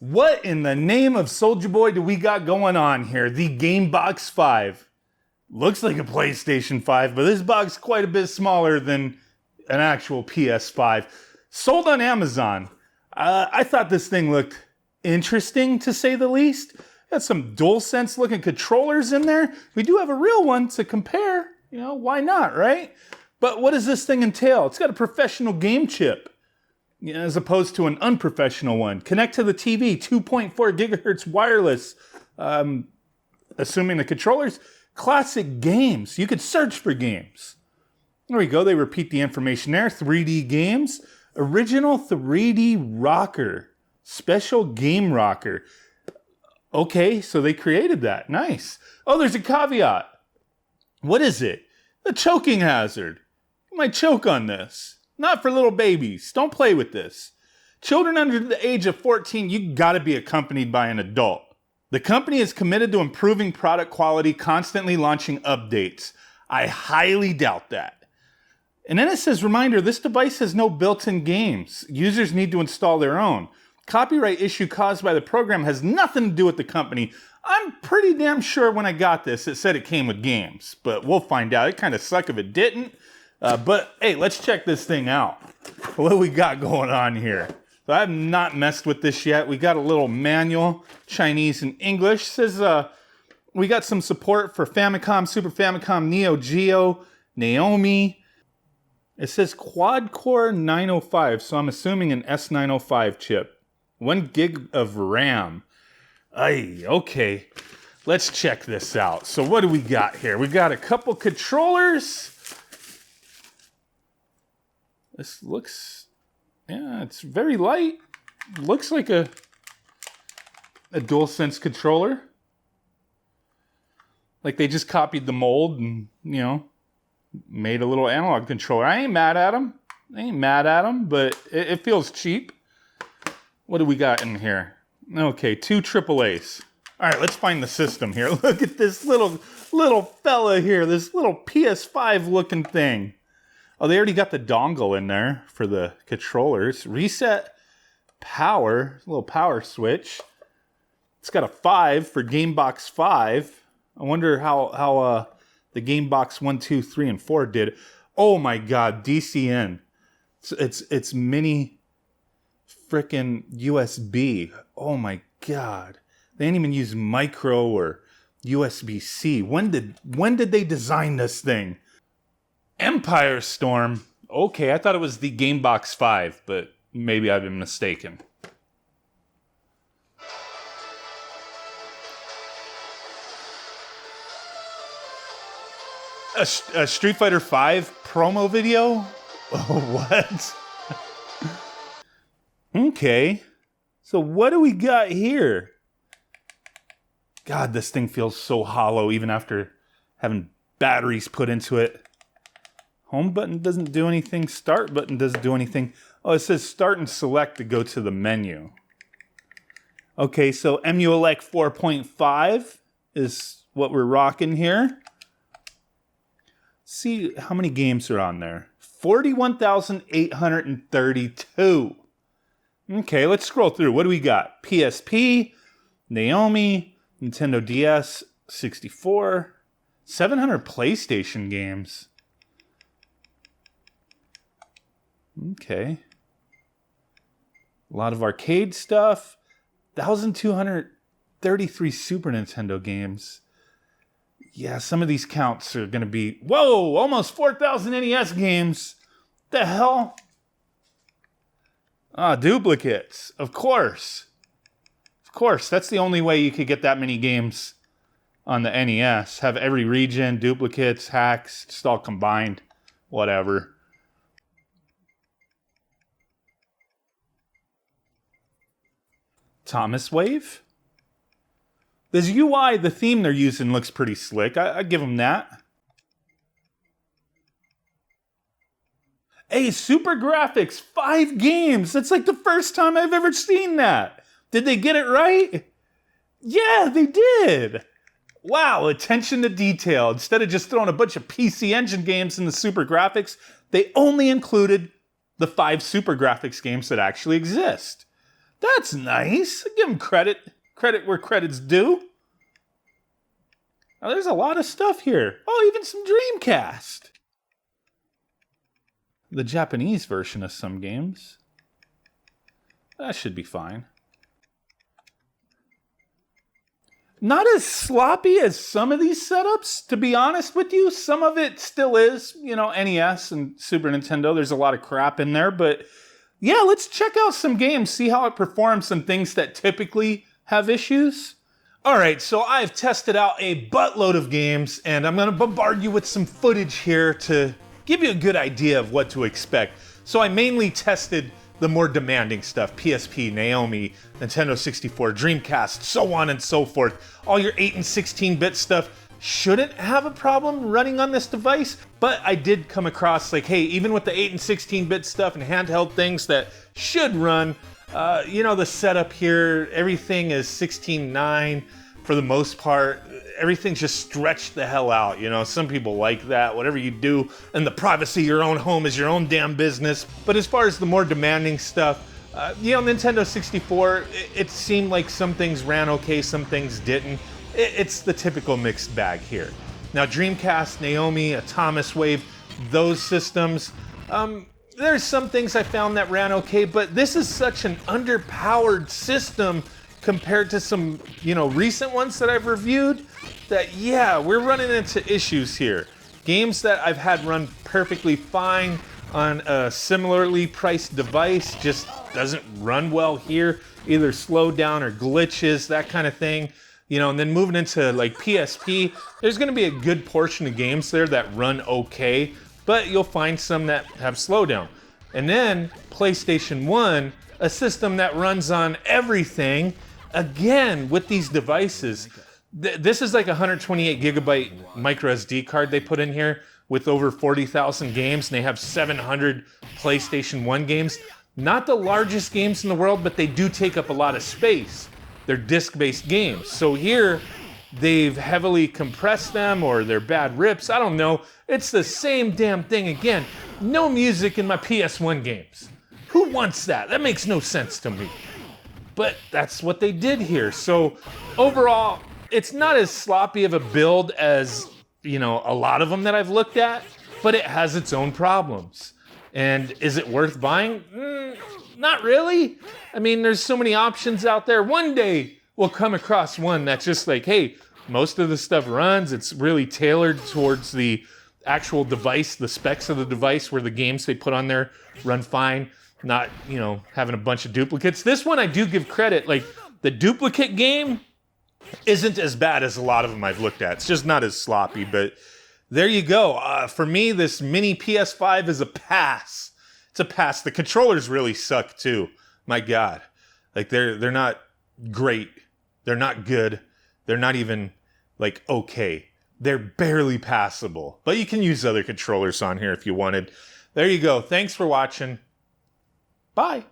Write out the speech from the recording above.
What in the name of Soulja Boy do we got going on here? The Game Box 5. Looks like a PlayStation 5, but this box is quite a bit smaller than an actual PS5. Sold on Amazon. I thought this thing looked interesting, to say the least. Got some DualSense looking controllers in there. We do have a real one to compare. You know, why not, right? But what does this thing entail? It's got a professional game chip, as opposed to an unprofessional one. Connect to the TV, 2.4 gigahertz wireless. Assuming the controllers, classic games. You could search for games. There we go, they repeat the information there. 3D games, original 3D rocker, special game rocker. Okay, so they created that, nice. Oh, there's a caveat. What is it? A choking hazard. You might choke on this. Not for little babies. Don't play with this. Children under the age of 14, you gotta be accompanied by an adult. The company is committed to improving product quality, constantly launching updates. I highly doubt that. And then it says, reminder, this device has no built-in games. Users need to install their own. Copyright issue caused by the program has nothing to do with the company. I'm pretty damn sure when I got this, it said it came with games, but we'll find out. It kind of suck if it didn't. But hey, let's check this thing out. What do we got going on here? So I have not messed with this yet. We got a little manual, Chinese and English. It says we got some support for Famicom, Super Famicom, Neo Geo, Naomi. It says quad-core 905, so I'm assuming an S905 chip. 1 gig of RAM. Ay, okay. Let's check this out. So what do we got here? We got a couple controllers. This looks, yeah, it's very light. Looks like a DualSense controller. Like they just copied the mold and, made a little analog controller. I ain't mad at them. But it feels cheap. What do we got in here? Okay, 2 AAAs. All right, let's find the system here. Look at this little fella here, this little PS5 looking thing. Oh, they already got the dongle in there for the controllers. Reset power, little power switch. It's got a 5 for Game Box 5. I wonder how the Game Box 1, 2, 3, and 4 did. Oh my God, DCN. It's mini frickin' USB. Oh my God. They didn't even use micro or USB-C. When did they design this thing? Empire Storm. Okay, I thought it was the Game Box 5, but maybe I've been mistaken. A Street Fighter 5 promo video? Oh, what? Okay. So what do we got here? God, this thing feels so hollow even after having batteries put into it. Home button doesn't do anything. Start button doesn't do anything. Oh, it says start and select to go to the menu. Okay, so Emulation 4.5 is what we're rocking here. See how many games are on there. 41,832. Okay, let's scroll through. What do we got? PSP, Naomi, Nintendo DS, 64, 700 PlayStation games. Okay. A lot of arcade stuff. 1,233 Super Nintendo games. Yeah, some of these counts are going to be... Whoa! Almost 4,000 NES games. The hell? Ah, duplicates. Of course. Of course. That's the only way you could get that many games on the NES. Have every region, duplicates, hacks, just all combined. Whatever. Thomas Wave? This UI, the theme they're using looks pretty slick. I give them that. Hey, Super Graphics, 5 games. That's like the first time I've ever seen that. Did they get it right? Yeah, they did. Wow, attention to detail. Instead of just throwing a bunch of PC Engine games in the Super Graphics, they only included the 5 Super Graphics games that actually exist. That's nice. Give them credit. Credit where credit's due. Now, there's a lot of stuff here. Oh, even some Dreamcast. The Japanese version of some games. That should be fine. Not as sloppy as some of these setups, to be honest with you. Some of it still is, you know, NES and Super Nintendo. There's a lot of crap in there, but yeah, let's check out some games, see how it performs, some things that typically have issues. All right, so I've tested out a buttload of games, and I'm gonna bombard you with some footage here to give you a good idea of what to expect. So I mainly tested the more demanding stuff, PSP, Naomi, Nintendo 64, Dreamcast, so on and so forth. All your 8 and 16-bit stuff shouldn't have a problem running on this device, but I did come across like, hey, even with the 8 and 16-bit stuff and handheld things that should run, you know, the setup here, everything is 16:9 for the most part. Everything's just stretched the hell out, you know. Some people like that. Whatever you do in the privacy of your own home is your own damn business. But as far as the more demanding stuff, you know, Nintendo 64, it seemed like some things ran okay, some things didn't. It's the typical mixed bag here. Now, Dreamcast, Naomi, Atomis Wave, those systems, there's some things I found that ran okay, but this is such an underpowered system compared to some, you know, recent ones that I've reviewed, that yeah, we're running into issues here. Games that I've had run perfectly fine on a similarly priced device just doesn't run well here, either slowed down or glitches, that kind of thing. You know, and then moving into like PSP, there's gonna be a good portion of games there that run okay, but you'll find some that have slowdown. And then PlayStation 1, a system that runs on everything. Again, with these devices, this is like a 128 gigabyte micro SD card they put in here with over 40,000 games, and they have 700 PlayStation 1 games. Not the largest games in the world, but they do take up a lot of space. They're disc-based games. So here, they've heavily compressed them, or they're bad rips, I don't know. It's the same damn thing again. No music in my PS1 games. Who wants that? That makes no sense to me. But that's what they did here. So overall, it's not as sloppy of a build as, you know, a lot of them that I've looked at, but it has its own problems. And is it worth buying? Not really. I mean, there's so many options out there. One day we'll come across one that's just like, hey, most of the stuff runs. It's really tailored towards the actual device, the specs of the device, where the games they put on there run fine. Not, you know, having a bunch of duplicates. This one I do give credit. Like, the duplicate game isn't as bad as a lot of them I've looked at. It's just not as sloppy, but there you go. For me, this mini PS5 is a pass. It's a pass. The controllers really suck too. My God. Like, they're not great. They're not good. They're not even, like, okay. They're barely passable. But you can use other controllers on here if you wanted. There you go. Thanks for watching. Bye.